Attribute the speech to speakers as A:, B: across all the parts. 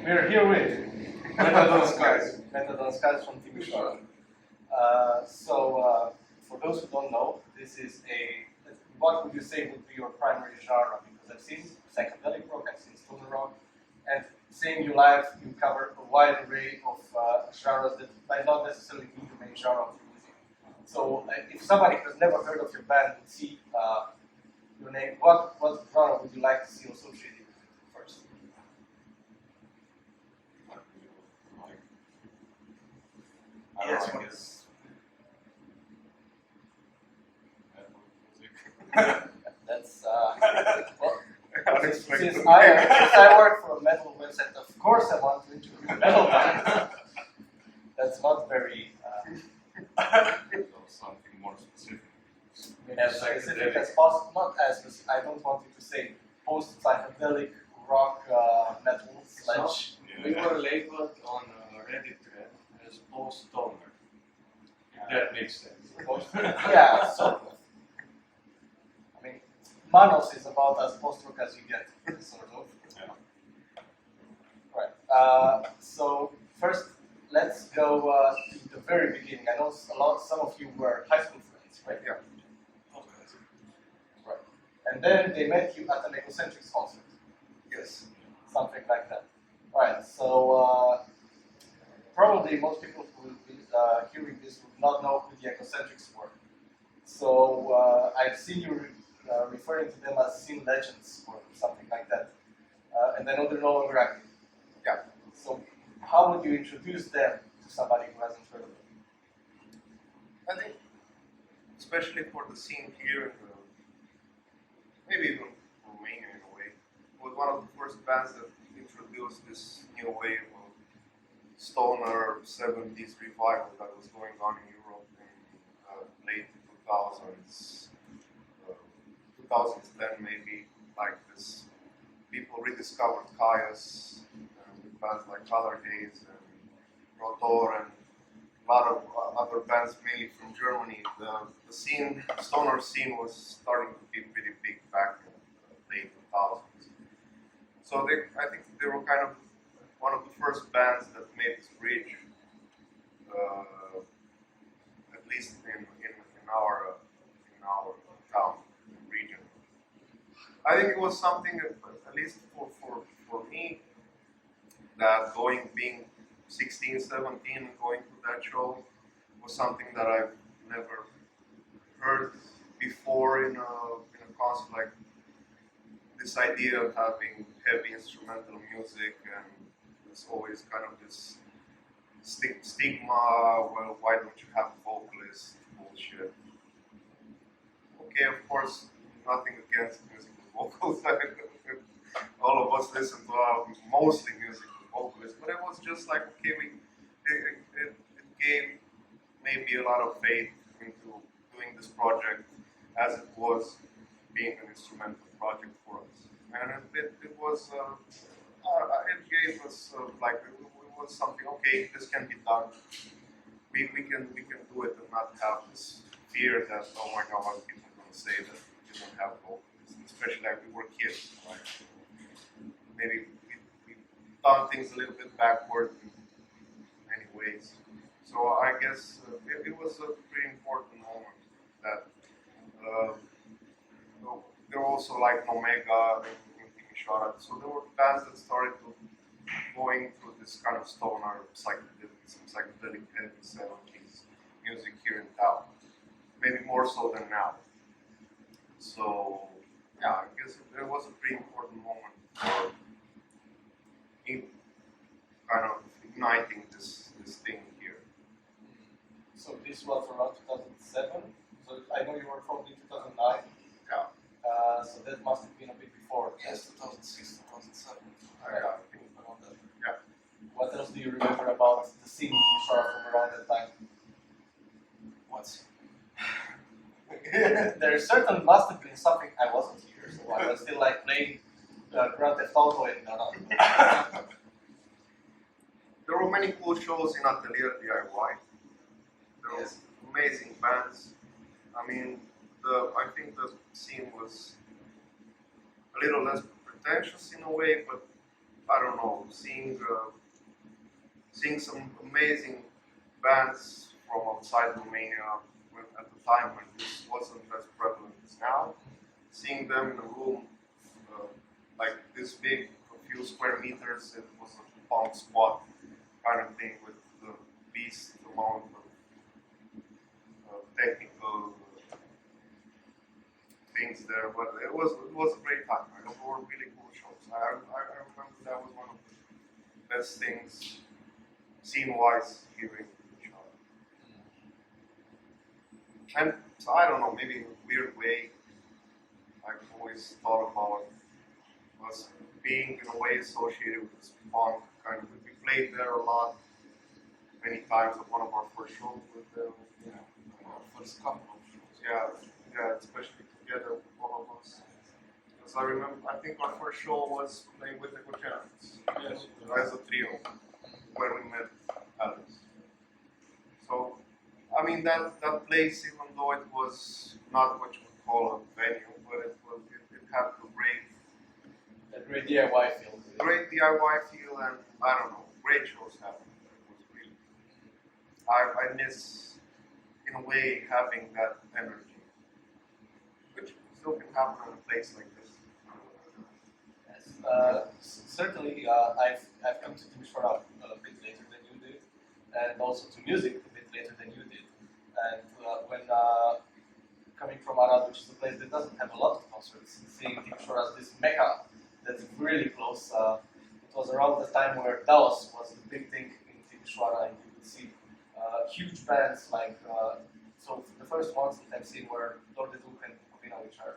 A: We're here with
B: Methadone Skies.
A: Methadone Skies from Timișoara. For those who don't know, this is what would you say would be your primary genre? Because I've seen psychedelic rock, I've seen stoner rock, and seeing you live, you cover a wide array of genres that might not necessarily be the main genre of your music. So if somebody has never heard of your band would see your name, what genre would you like to see associated with it first?
B: Yes, I guess.
A: That's well, since I work for a metal website, of course I want to introduce metal bands. That's not very
B: Something more specific.
A: as specific as possible. Not as specific. I don't want you to say post-psychedelic rock metal slash.
B: We were labeled on Reddit as post-stoner. If that makes sense.
A: Yeah, so I mean, Manos is about as post-rock as you get, sort of.
B: Yeah.
A: Right. So first, let's go to the very beginning. I know some of you were high school friends, right?
B: Yeah.
A: Right. And then they met you at an Ecocentrics concert,
B: Yes.
A: something like that. Right. So probably most people who will be hearing this would not know who the Ecocentrics were. So I've seen you referring to them as scene legends or something like that. And I know they're no longer active.
B: Yeah.
A: So how would you introduce them to somebody who hasn't heard of them?
C: I think, especially for the scene here, maybe even Romania in a way, was one of the first bands that introduced this new wave of stoner 70s revival that was going on in Europe in late 2000s, 2010 maybe, like this. People rediscovered Caius with bands like Color Haze and Rotor and a lot of other bands, mainly from Germany. The scene, stoner scene, was starting to be pretty big back in the late 2000s. So I think they were kind of one of the first bands that made this bridge, at least in our town region. I think it was something, at least for me, that being 16, 17, going to that show was something that I've never heard before in a concert. Like this idea of having heavy instrumental music, and there's always kind of this stigma. Well, why don't you have vocalists? Bullshit. Okay, of course, nothing against music with vocals. All of us listen to mostly music with vocalists, but it was just like, okay, it gave maybe a lot of faith into doing this project as it was being an instrumental project for us. And it was, it gave us like, it was something, okay, this can be done. We can do it and not have this fear that, oh my God, what people are going to say that you don't have vocalists, especially like we were kids, right? Maybe we done things a little bit backward in many ways. So I guess it was a pretty important moment that there were also like Omega in Timișoara. So there were bands that started going through this kind of stoner psychedelic heavy 70s music here in town. Maybe more so than now. So yeah, I guess it was a pretty important moment for kind of igniting this thing here.
A: So this was around 2007. So I know you were formed in 2009.
C: Yeah.
A: So that must have been a bit before.
C: Yes, 2006, 2007.
A: I think around that.
C: Yeah.
A: What else do you remember about the scene in Timișoara from around that time?
C: What?
A: There certainly must have been something. I wasn't here, so I was still like playing Grand Theft Auto and
C: There were many cool shows in Atelier DIY. There were amazing bands. I mean, I think the scene was a little less pretentious in a way, but I don't know, seeing some amazing bands from outside Romania at the time when this wasn't as prevalent as now. Seeing them in a room like this big, a few square meters, it was a punk spot kind of thing with the beast amount of technical things there. But it was a great time. There were really cool shows. I remember that was one of the best things scene-wise here in Timișoara. And so I don't know, maybe in a weird way, I've always thought about us being in a way associated with this punk kind of. We played there a lot, many times at one of our first shows with them.
B: Yeah, our first couple of shows.
C: Yeah, especially together, all of us. Because I remember, I think our first show was playing with the Cochenites.
B: Yes.
C: As a trio, where we met Alice. So, I mean, that place, even though it was not what you would call a venue, but it had a
A: great DIY feel.
C: great DIY feel, and I don't know, great shows happened. It was really, I miss, in a way, having that energy, which still can happen in a place like this.
A: Yes. Certainly, I've come to Timișoara a bit later than you did, and also to music a bit later than you did. And when coming from Radu, which is a place that doesn't have a lot of concerts, seeing Timișoara as this mecca that's really close. It was around the time where Daos was the big thing in Timișoara, and you could see huge bands like. So the first ones that I've seen were Lord the Duke and Copina, which are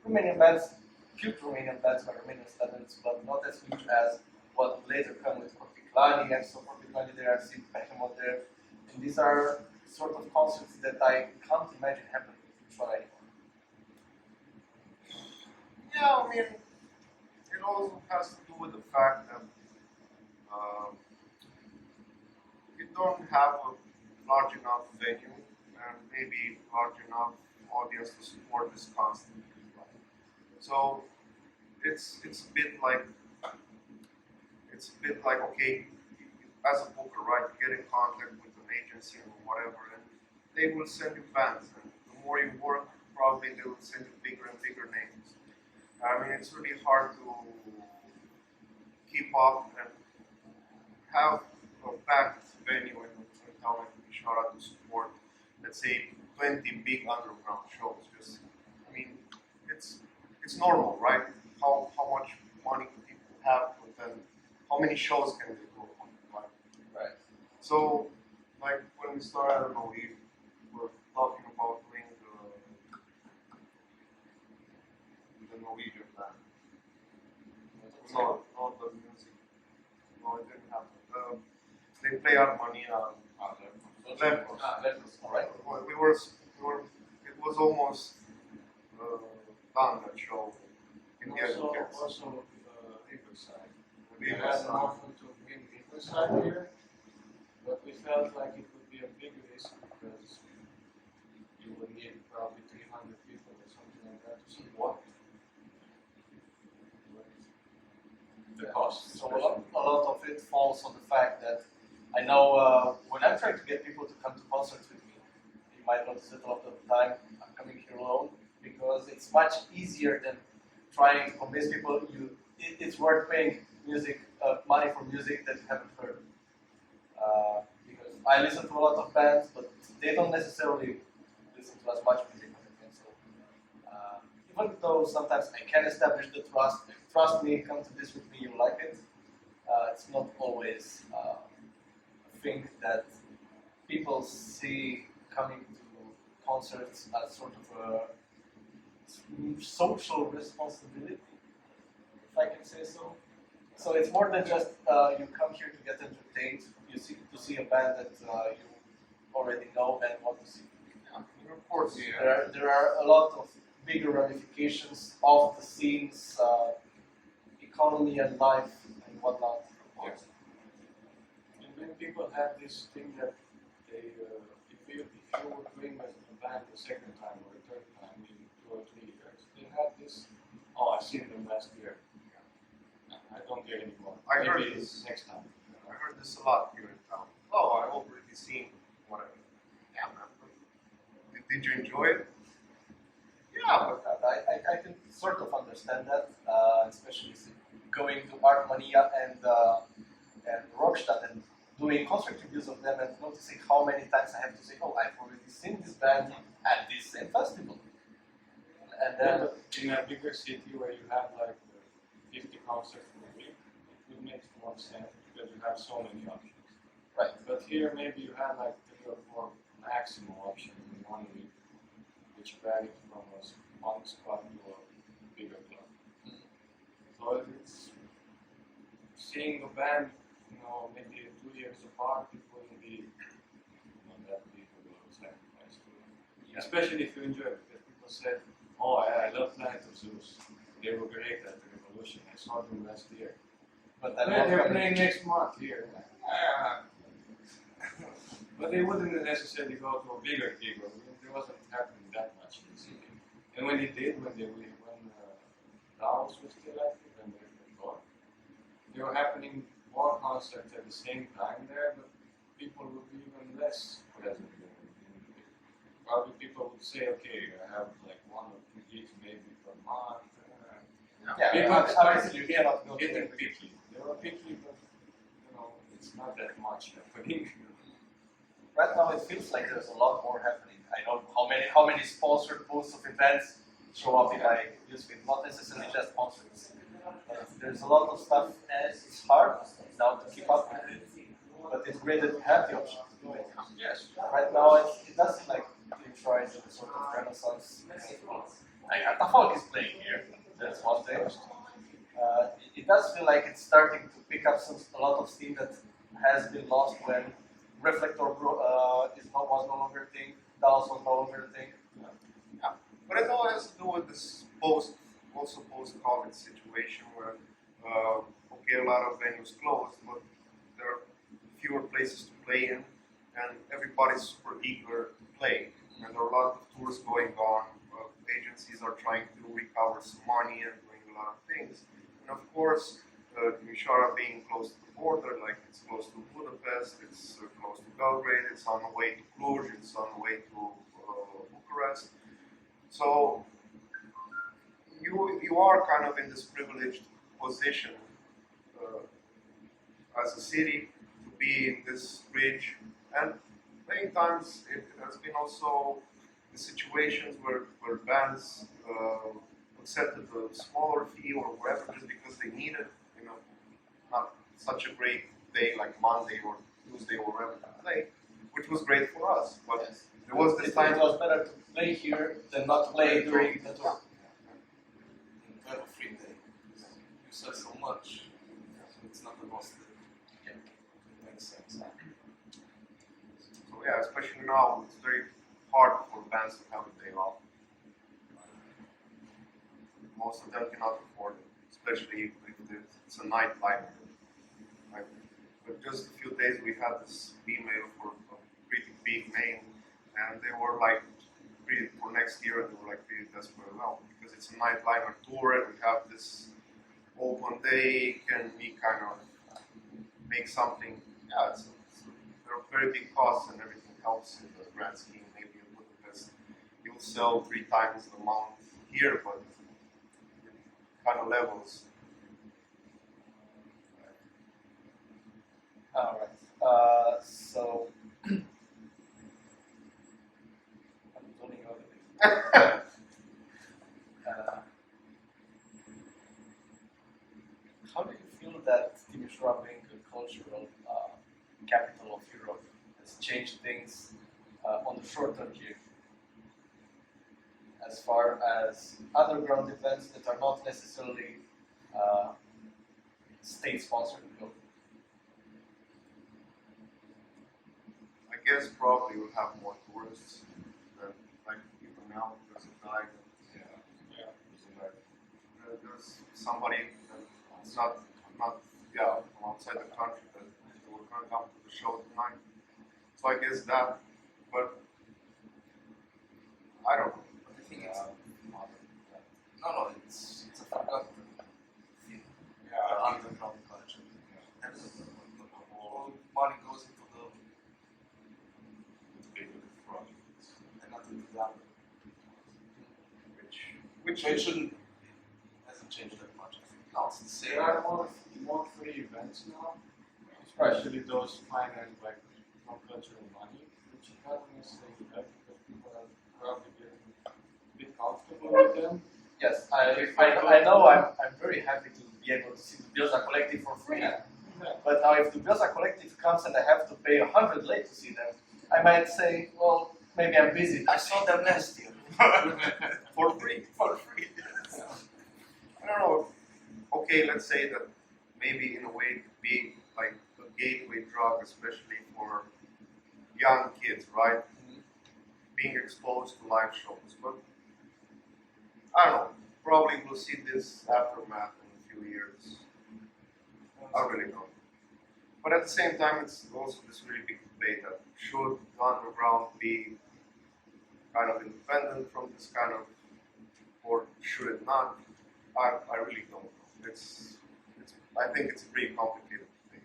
A: Romanian bands, huge Romanian bands by Romanian standards, but not as huge as what would later come with Corticlani and so Corticlani there, I've seen Behemoth there. And these are sort of concerts that I can't imagine happening in Timișoara anymore.
C: Yeah, I mean, it also has to do with the fact that you don't have a large enough venue and maybe large enough audience to support this constantly. So it's a bit like okay, as a booker, right? You get in contact with an agency or whatever, and they will send you bands, and the more you work, probably they will send you bigger and bigger names. I mean, it's really hard to keep up and have a packed venue in town like Timișoara to support, let's say, 20 big underground shows. Just, I mean, it's normal, right? How much money do people have, but then how many shows can they do?
A: Right.
C: So, like when we started, I don't know, we were talking about doing the Norwegian band. Not the music. No, it didn't happen. They play Armenia. Lepros.
A: Lepros, all right.
C: We were. It was almost done, that show. In the end, yes.
B: Also Riverside. We
C: Riverside.
B: had an offer to bring Riverside here, but we felt like it would be a big risk because you would need probably 300 people or something like that to support the cost.
A: So a lot of it falls on the fact that I know when I'm trying to get people to come to concerts with me, you might notice that a lot of the time I'm coming here alone because it's much easier than trying to convince people it's worth paying money for music that you haven't heard. Because I listen to a lot of bands, but they don't necessarily listen to as much music as I can. So even though sometimes I can establish the trust me, come to this with me, you like it. It's not always a thing that people see coming to concerts as sort of a social responsibility, if I can say so. So it's more than just you come here to get entertained. You see a band that you already know and want to see.
C: Yeah, of course.
B: Yeah.
A: There are a lot of bigger ramifications of the scenes, economy and life and whatnot.
B: Yes. And when people have this thing that they, if you would bring a band the second time or the third time in 2 or 3 years, they have this, oh, I seen them last year. I don't care anymore.
C: I heard
B: Maybe
C: this.
B: next time.
C: I heard this a lot here in town. Oh, I've already seen whatever. Yeah, man. Did you enjoy it?
A: Yeah, but I can sort of understand that, especially going to Romania and Rockstadt and doing constructive use of them and noticing how many times I have to say, oh, I've already seen this band at this same festival. And then,
B: In a bigger city where you have like 50 concerts per week, it would make more sense because you have so many options.
A: right,
B: But here maybe you have like 3 or 4 maximum options in 1 week, which vary from a punk spot to a bigger club. So it's seeing a band, maybe 2 years apart, it wouldn't be that big of a sacrifice to it.
A: Yeah.
B: Especially if you enjoy it, because people said, oh, I love Planet of Zeus. They were great at the Revolution. I saw them last year.
A: but
B: They're playing next month here. But they wouldn't necessarily go to a bigger gig. Or there wasn't happening that much in the city. And when they did, when Laos was still active and they were gone, they were happening more concerts at the same time there, but people would be even less present there. Probably people would say, okay, I have like 1 or 2 gigs maybe per month.
A: yeah,
B: People
A: obviously you
B: started
A: cannot go to
B: getting
A: every-
B: picky. They were picky, but it's not that much happening.
A: Right now it feels like there's a lot more happening. I don't know how many sponsored booths of events show up in my newsfeed, not necessarily just sponsors. There's a lot of stuff and it's hard now to keep up with it. But it's great that you have the option to do it.
B: Yes.
A: Right now it does seem like Timișoara is a sort of renaissance. Like Atafalk is playing here. That's one thing. It does feel like it's starting to pick up a lot of steam that has been lost when Reflector was no longer a thing, Dallas was no longer a thing.
C: Yeah. But it all has to do with this post-COVID situation where, okay, a lot of venues closed, but there are fewer places to play in, and everybody's super eager to play. And there are a lot of tours going on. Agencies are trying to recover some money and doing a lot of things. And of course, Timișoara being close to the border, like it's close to Budapest, it's close to Belgrade, it's on the way to Cluj, it's on the way to Bucharest. So you are kind of in this privileged position as a city to be in this bridge, and many times it has been also the situations where bands accepted a smaller fee or whatever just because they needed, not such a great day like Monday or Tuesday or whatever to play, which was great for us. But
A: Yes.
C: there was this time.
A: It was better to play here than not play during the tour.
D: To have a free day. You sell so much, so it's not the most.
A: Yeah.
D: It makes sense.
C: So yeah, especially now, it's very hard for bands to have a day off. Most of them cannot afford it, especially if it's a night life. Right? But just a few days we had this email for a pretty big name, and they were like pretty for next year, and they were like pretty desperate now because it's a nightliner tour, and we have this open day. Can we kind of make something? Yeah, there are very big costs, and everything helps in the grand scheme. Maybe in Budapest, you'll sell 3 times the amount here, but kind of levels.
A: All right. So I'm zoning out a bit. How do you feel that Timișoara, being a cultural capital of Europe, has changed things on the short-term view? As far as underground events that are not necessarily state-sponsored go.
C: I guess probably we'll have more tourists than like even now because of the there's somebody that's not from outside the country that will come to the show tonight. So I guess that, but I don't know.
D: I think it's modern. No, it's a forgotten thing.
B: Yeah,
D: Under
C: Which
D: So it shouldn't, hasn't changed that much. I think now it's the same.
B: There are more free events now, especially those financed by non-cultural money, which doesn't necessarily bad because people are probably getting a bit comfortable with them.
A: Yes, I know I'm very happy to be able to see the Bioza Collective for free.
B: Yeah.
A: But now if the Bioza Collective comes and I have to pay 100 lei to see them, I might say, well, maybe I'm busy.
D: I saw them last year.
C: for free.
D: For free.
C: I don't know. Okay, let's say that maybe in a way being like a gateway drug, especially for young kids, right? Being exposed to live shows. But I don't know. Probably we'll see this aftermath in a few years. I really don't. But at the same time, it's also this really big debate that should the underground be kind of independent from this kind of, or should it not? I really don't know. I think it's a pretty complicated thing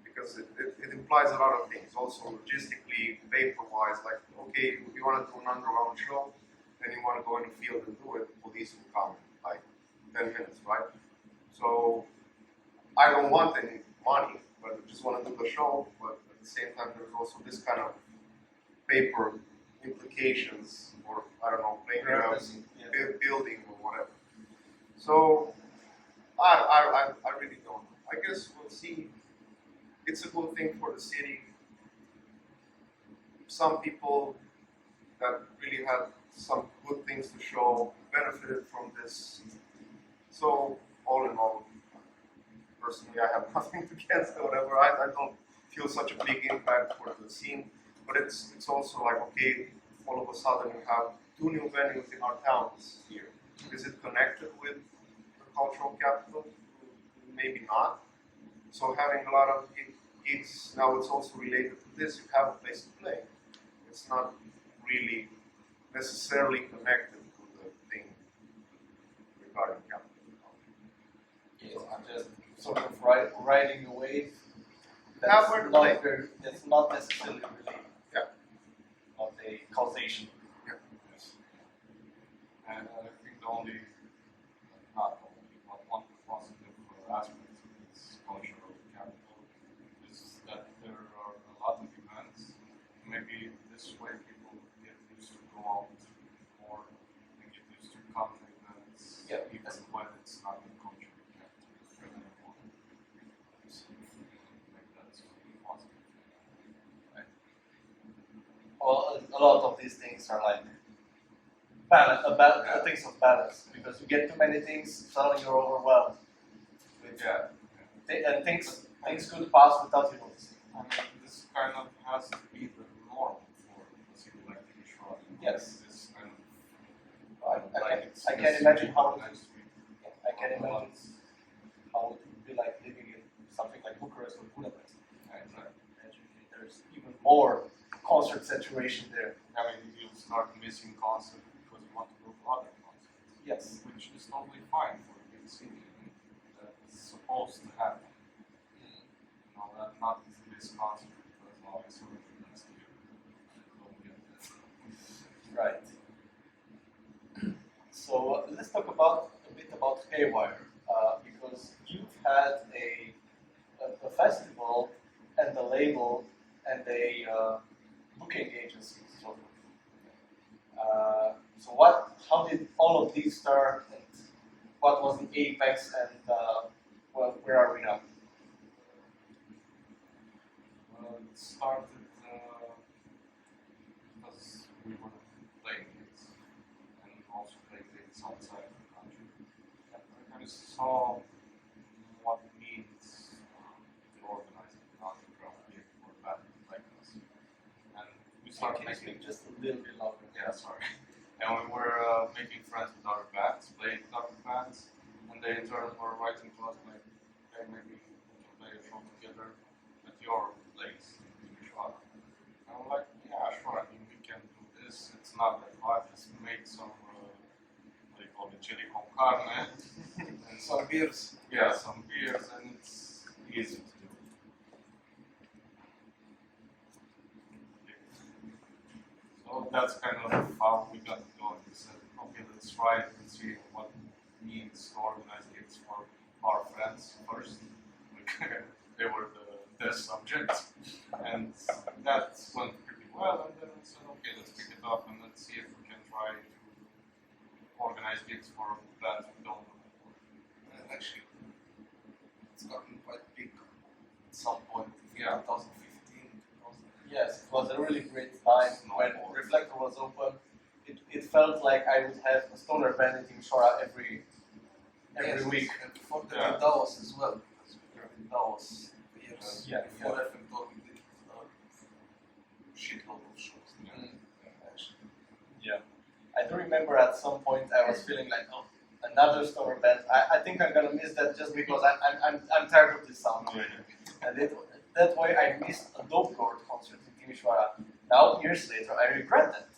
C: because it implies a lot of things. Also logistically, paper-wise, like okay, if you want to do an underground show, then you want to go in the field and do it. Police will come in like 10 minutes, right? So I don't want any money, but I just want to do the show. But at the same time, there's also this kind of paper implications, or I don't know, playgrounds, building or whatever. So I really don't know. I guess we'll see. It's a good thing for the city. Some people that really had some good things to show benefited from this. So all in all, personally, I have nothing against it, whatever. I don't feel such a big impact for the scene, but it's also like, okay, all of a sudden we have 2 new venues in our town this year. Is it connected with the cultural capital? Maybe not. So having a lot of gigs, now it's also related to this, you have a place to play. It's not really necessarily connected to the thing regarding capital.
A: Yes, I'm just sort of riding a wave
C: Yeah, we're
A: that's not necessarily related.
C: Yeah.
A: Not a causation.
B: Yes. And I think the only, not only, but one positive aspect of this cultural capital is that there are a lot of events. Maybe this way people get used to go out more and get used to come to events,
A: Yeah.
B: even when it's not the cultural capital anymore. So I think that's positive.
A: Right. Well, a lot of these things are like things of balance, because you get too many things, suddenly you're overwhelmed. With, and things could pass without you noticing.
B: I mean, this kind of has to be the norm for a city like Timișoara.
A: Yes.
B: This kind of
A: I can imagine how
B: nice to be.
A: I can imagine how it would be like living in something like Bucharest or Budapest. There's even more concert saturation there.
B: I mean, you'll start missing concerts because you want to go to other concerts.
A: Yes.
B: Which is totally fine for a big city. That's supposed to happen. No, not this concert because all I saw next year.
A: Right. So let's talk about a bit about Haywire, because you've had a festival and a label and a booking agency, sort of. So how did all of these start, and what was the apex, and where are we now?
B: It started because we were playing gigs and also playing gigs outside the country. And I kind of saw what it means to organize an underground gig for bands like us. And we started
A: Can you
B: making
A: speak just a little bit louder?
B: yeah, sorry. And we were making friends with other bands, playing with other bands, and they in turn were writing to us like, hey, maybe we can play a show together at your place in Timișoara. And I'm like, yeah, sure, I mean, we can do this. It's not that hard. Just make some, what do you call it, chili con carne. And
D: Some beers.
B: yeah, some beers, and it's easy to do. So that's kind of how we got going. We said, okay, let's
D: tried to see what means to organize gigs for our friends first. Like, they were the test subjects, and that went pretty well. And then we said, okay, let's pick it up and let's see if we can try to organize gigs for bands we don't know.
E: And actually, it's gotten quite big at some point.
D: Yeah.
E: 2015.
A: Yes, it was a really great time when Reflector was open. It felt like I would have a stoner band in Timișoara every
E: Yes,
A: week.
E: And before that,
D: Yeah.
E: in Davos as well. Because we were in Davos for years.
A: Yeah,
E: Before Reflector, we did shitload of shows.
A: Mm.
E: Actually.
A: Yeah. I do remember at some point I was feeling like, oh, another stoner band. I think I'm gonna miss that just because I'm tired of this sound. And that way I missed a Dope Lord concert in Timișoara. Now, years later, I regret that.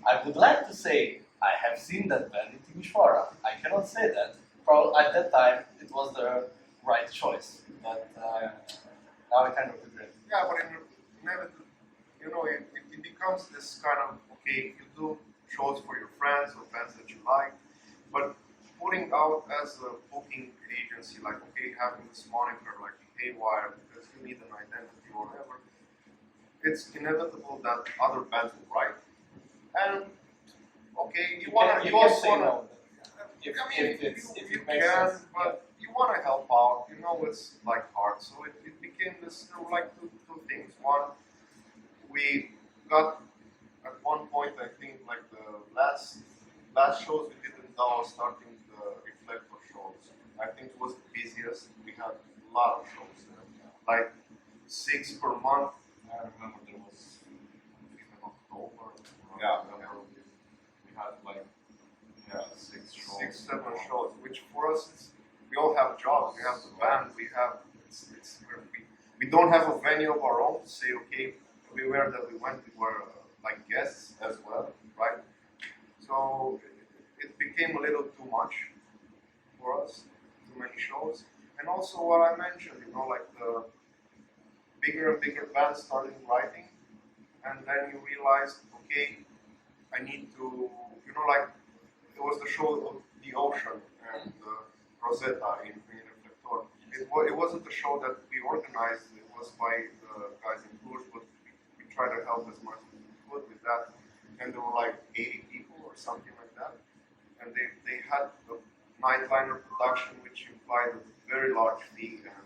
A: I would like to say I have seen that band in Timișoara. I cannot say that. Probably at that time it was the right choice, but now I kind of regret.
C: Yeah, but inevitably, you know, it becomes this kind of, okay, you do shows for your friends or bands that you like, but putting out as a booking agency, like, okay, having this moniker like Haywire because you need an identity or whatever, it's inevitable that other bands will write. And, okay, you also
A: say
C: want to.
A: no. If
C: You
A: it makes
C: can,
A: sense.
C: but you want to help out. You know, it's like hard. So it became this, you know, like two things. One, we got at one point, I think, like the last shows we did in Dallas, starting the Reflector shows. I think it was the busiest. We had a lot of shows there, like 6 per month.
D: I remember there was in October.
C: Yeah.
D: November, we had like 6 shows.
C: 6, 7 shows, which for us is, we all have jobs, we have the band, we have, we don't have a venue of our own to say, okay, everywhere that we went, we were like guests as well, right? So it became a little too much for us, too many shows. And also what I mentioned, you know, like the bigger and bigger bands started writing, and then you realized, okay, I need to, you know, like, it was the show of the ocean and Rosetta in Reflector. It wasn't a show that we organized, it was by the guys in Cluj, but we tried to help as much as we could with that. And there were like 80 people or something like that. And they had the nightliner production, which implied a very large fee, and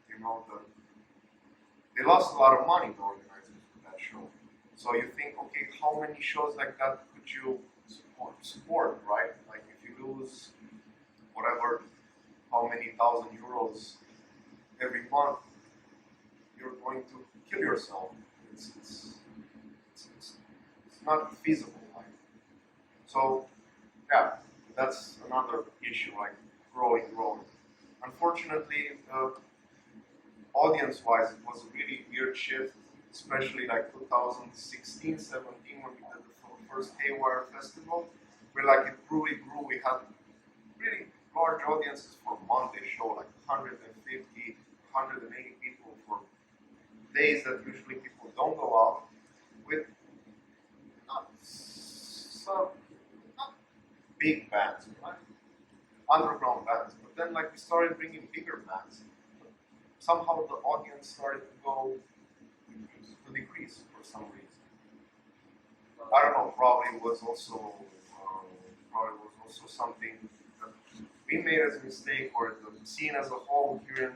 C: you know, they lost a lot of money, the organizers, for that show. So you think, okay, how many shows like that could you support, right? Like if you lose whatever, how many thousand euros every month, you're going to kill yourself. It's not feasible. Like. So yeah, that's another issue, like growing. Unfortunately, audience-wise, it was a really weird shift, especially like 2016, 17 when we did the first Haywire festival, where like it grew. We had really large audiences for Monday show, like 150, 180 people for days that usually people don't go out, with not big bands, right? Underground bands. But then like we started bringing bigger bands. Somehow the audience started to decrease for some reason. I don't know, probably was also something that we made as a mistake, or the scene as a whole here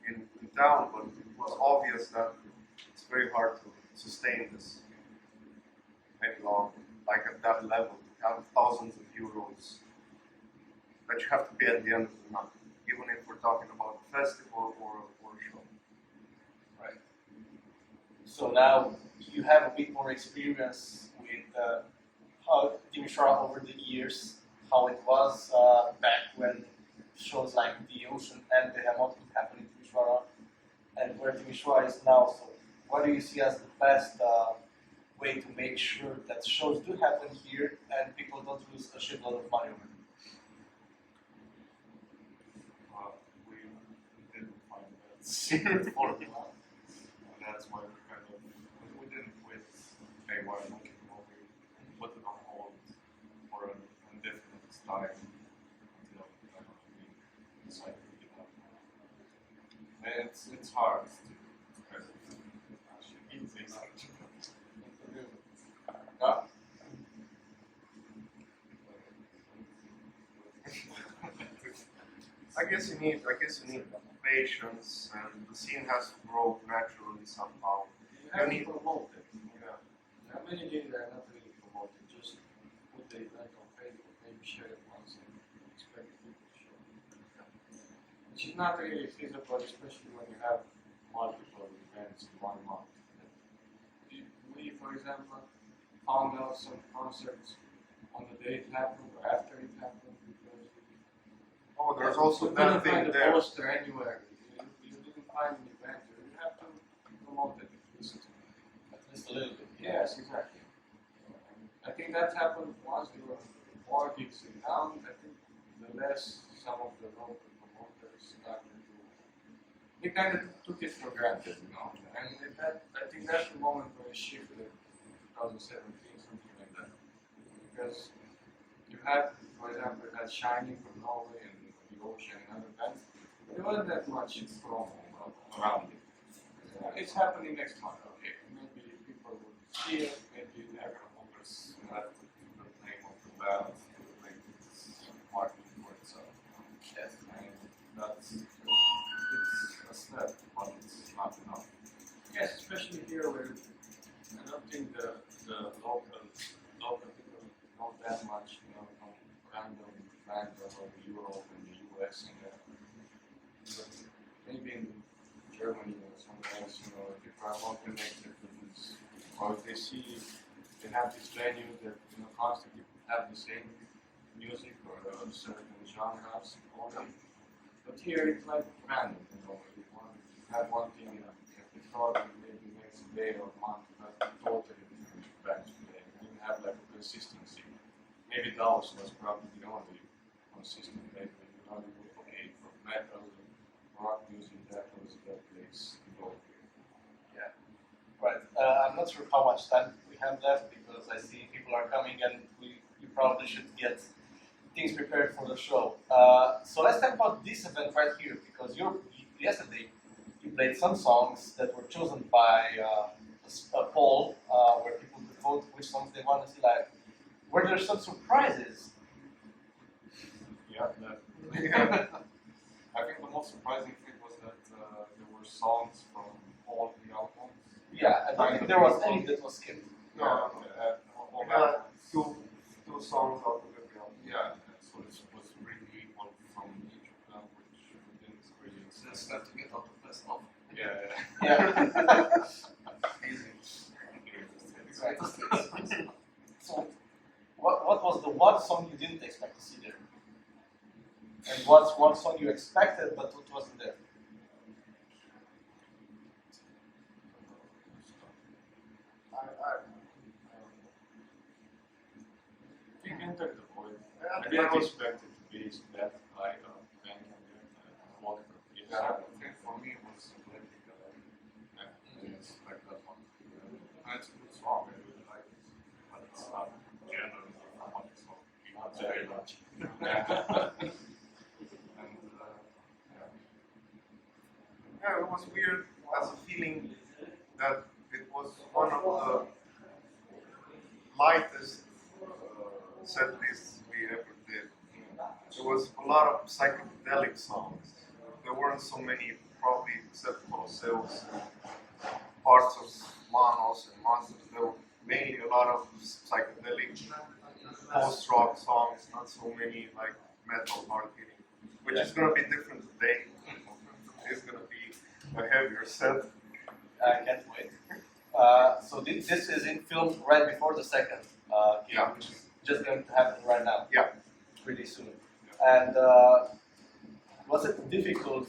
C: in town, but it was obvious that it's very hard to sustain this any longer, like at that level, to have thousands of euros that you have to pay at the end of the month, even if we're talking about a festival or a show.
A: Right. So now you have a bit more experience with how Timișoara over the years, how it was back when shows like The Ocean and the Hammock would happen in Timișoara, and where Timișoara is now. So what do you see as the best way to make sure that shows do happen here and people don't lose a shitload of money over it?
D: We didn't find that secret formula, and that's why we didn't quit Haywire looking what we put it on hold for an time until we decide to pick it up. And it's hard to express it. Actually, it's easy. Yeah.
C: I guess you need patience, and the scene has to grow naturally somehow.
B: You have
C: need-
B: to promote it.
C: Yeah.
B: There are many days that are not really promoted, just put the event on Facebook, maybe share it once and expect people to show up. Which is not really feasible, especially when you have multiple events in 1 month. We, for example, found out some concerts on the day it happened or after it happened because
C: Oh, there's also
B: you
C: that
B: couldn't
C: thing
B: find a
C: there.
B: poster anywhere. You didn't find an event. You have to promote it at least.
A: At least a little bit.
B: Yes, exactly. I think that happened once there were more gigs in town. I think the less some of the local promoters started to, they kind of took it for granted, you know. And that, I think that's the moment where it shifted, 2017, something like that. Because you had, for example, you had Shining from Norway and the Ocean and other bands. There wasn't that much promo around it. It's happening next month, okay. Maybe people will see it, maybe never.
D: Promoters have to put the name of the band to make it market for itself.
A: Yes.
D: And that's it's a step, but it's not enough.
B: Yes, especially here where I don't think the local people know that much, you know, from random bands all over Europe and the US and that. But maybe in Germany or somewhere else, you know, people are more connected to this. Or if they see they have these venues that, you know, constantly have the same music or certain genres only. But here it's like random, you know, you have one thing in the thought and maybe next day or month you have totally different bands playing. And you have like a consistency. Maybe Dallas was probably the only consistent band, but you know, okay, for metal, rock music, that was that place to go here.
A: Yeah. Right. I'm not sure how much time we have left because I see people are coming and we probably should get things prepared for the show. So let's talk about this event right here because yesterday you played some songs that were chosen by a poll where people could vote which songs they want to see live. Were there some surprises?
D: Yeah,
C: Yeah.
D: I think the most surprising thing was that there were songs from all the albums.
A: Yeah, I don't think there was any that was skipped.
C: No,
D: all
C: we had
D: albums.
C: two songs out of every album.
D: Yeah, so it was really equal from each of them, which we didn't really
E: It's
D: expect.
E: time to get out of best of.
D: Yeah.
A: Yeah.
E: Easy.
A: Right. So, what was the one song you didn't expect to see there? And what's one song you expected but it wasn't there?
B: I think Enter the Void.
C: Yeah,
B: I didn't
C: that was-
B: expect it to be that high of band on there.
D: Yeah, I think for me it was political. I didn't expect that one. And it's a good song, I really like it. But it's not generally a hot song.
B: Not very much.
D: And yeah.
C: Yeah, it was weird as a feeling that it was one of the lightest set lists we ever did. There was a lot of psychedelic songs. There weren't so many, probably except for sales, parts of Manos and Monsters. There were mainly a lot of psychedelic post-rock songs, not so many like metal hard hitting, which is going to be different today. It's going to be a heavier set.
A: I can't wait. So this is in film right before the second gig,
C: Yeah.
A: which is just going to happen right now.
C: Yeah.
A: Pretty soon. And was it difficult?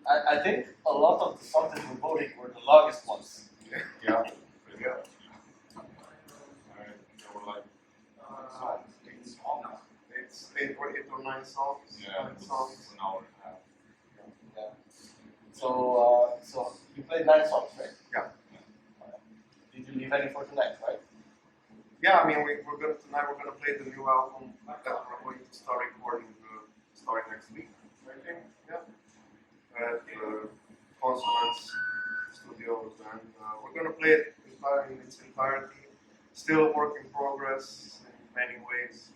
A: I think a lot of the songs that were voting were the longest ones.
D: Yeah. Yeah. They were like songs, 8 songs.
C: It's eight or nine songs.
D: Yeah,
C: Nine
D: it was
C: songs.
D: an hour and a half.
A: Yeah. So you played 9 songs, right?
C: Yeah.
A: Did you leave any for tonight, right?
C: Yeah, I mean, we're gonna play the new album. that we're going to start recording starting next week, I think. Yeah. At Consonance Studios, and we're gonna play it in its entirety. Still a work in progress in many ways,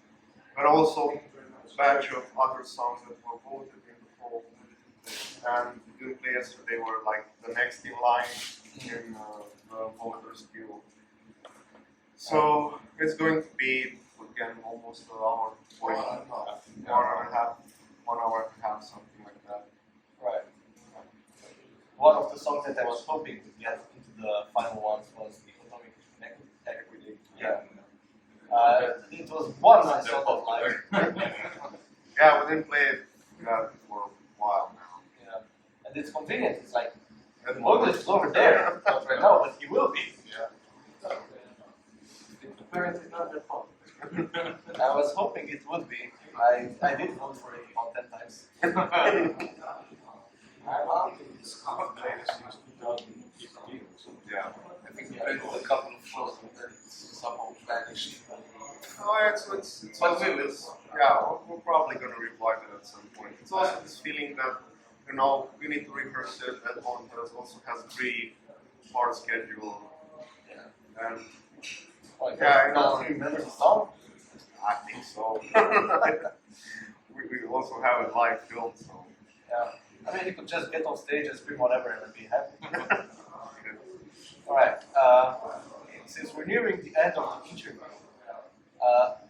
C: but also a batch of other songs that were voted in the poll and we didn't play yesterday were like the next in line in the voters queue. So it's going to be again almost an hour, 1 hour and a half, something like that.
A: Right. One of the songs that I was hoping to get into the final ones was the Atomic Integrity. Yeah. It was one I saw that live.
C: Yeah, we didn't play it for a while now.
A: Yeah. And it's convenient. It's like the vocalist is over there, not right now, but he will be.
C: Yeah.
B: Apparently not their fault.
A: I was hoping it would be. I did vote for it about 10 times.
B: It's complicated since 2015 or something.
C: Yeah.
E: I think we played a couple of shows and then it somehow vanished.
C: Oh, it's also this, yeah, we're probably going to reply to that at some point. It's also this feeling that, you know, we need to rehearse it. That one also has 3-part schedule.
A: Yeah.
C: And
A: Oh,
C: yeah, you
A: now
C: know,
A: you remember the song?
C: I think so. we also have it live filmed, so.
A: Yeah. I mean, you could just get on stage and scream whatever and be happy. Alright. Since we're nearing the end of the interview,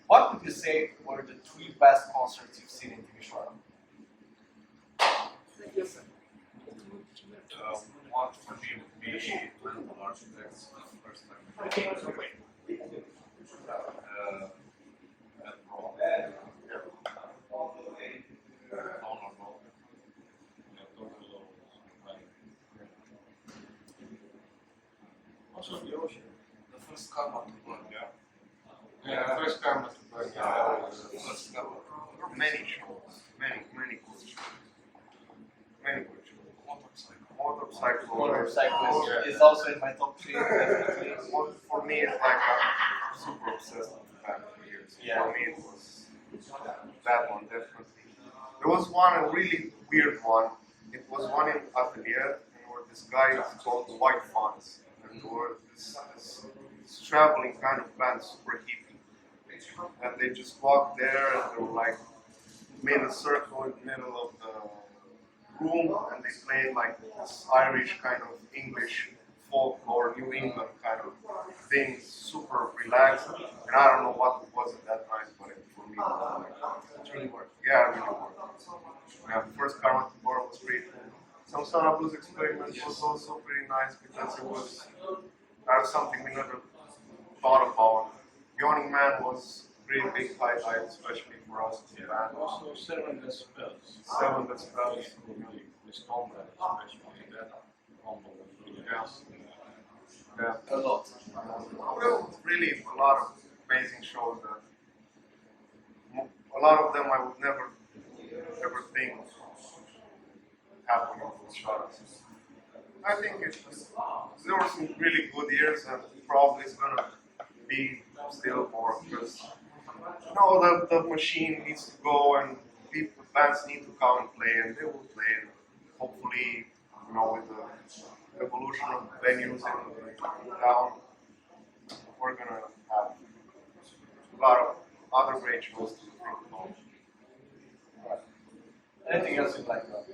A: what would you say were the 3 best concerts you've seen in Timișoara?
D: One for me would be Landfall Architects, the first time at Rome.
B: Also the ocean.
E: The first karma to burn.
B: Yeah, the first karma to burn.
E: The first karma.
C: There are many shows, many good shows. Many good shows. Motorcycle.
A: Motorcyclist is also in my top 3, definitely.
C: For me, it's like I'm super obsessed with the band for years.
A: Yeah.
C: For me, it was that one, definitely. There was one, a really weird one. It was one in Atelier, and where this guy called the White Fawns. And they were this traveling kind of band, super hippie. And they just walked there, and they were like, made a circle in the middle of the room, and they played like this Irish kind of English folk or New England kind of thing, super relaxed. And I don't know what it was at that night, but for me, it was like,
A: It really worked.
C: yeah, it really worked. Yeah, the first Karma Tomorrow was pretty cool. Some Sana Blues Experiment was also pretty nice because it was something we never thought about. Yawning Man was pretty big highlight, especially for us as a band.
B: Also 7 Death Spells.
C: 7 Death Spells.
B: The Stone Band, especially that combo was really nice.
C: Yeah.
E: A lot.
C: There was really a lot of amazing shows that a lot of them I would never ever think happening in Timișoara. I think there were some really good years and probably it's gonna be still more because the machine needs to go and people, bands need to come and play and they will play and hopefully with the evolution of venues in town we're gonna have a lot of other great shows to think about.
A: Anything else you'd like to add?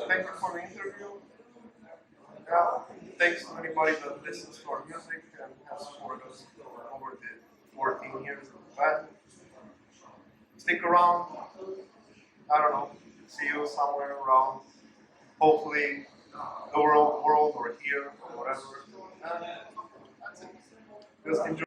C: Thank you for the interview. Yeah, thanks to anybody that listens to our music and has supported us over the 14 years of the band. Stick around. I don't know. See you somewhere around. Hopefully, the world or here or whatever. That's it. Just enjoy.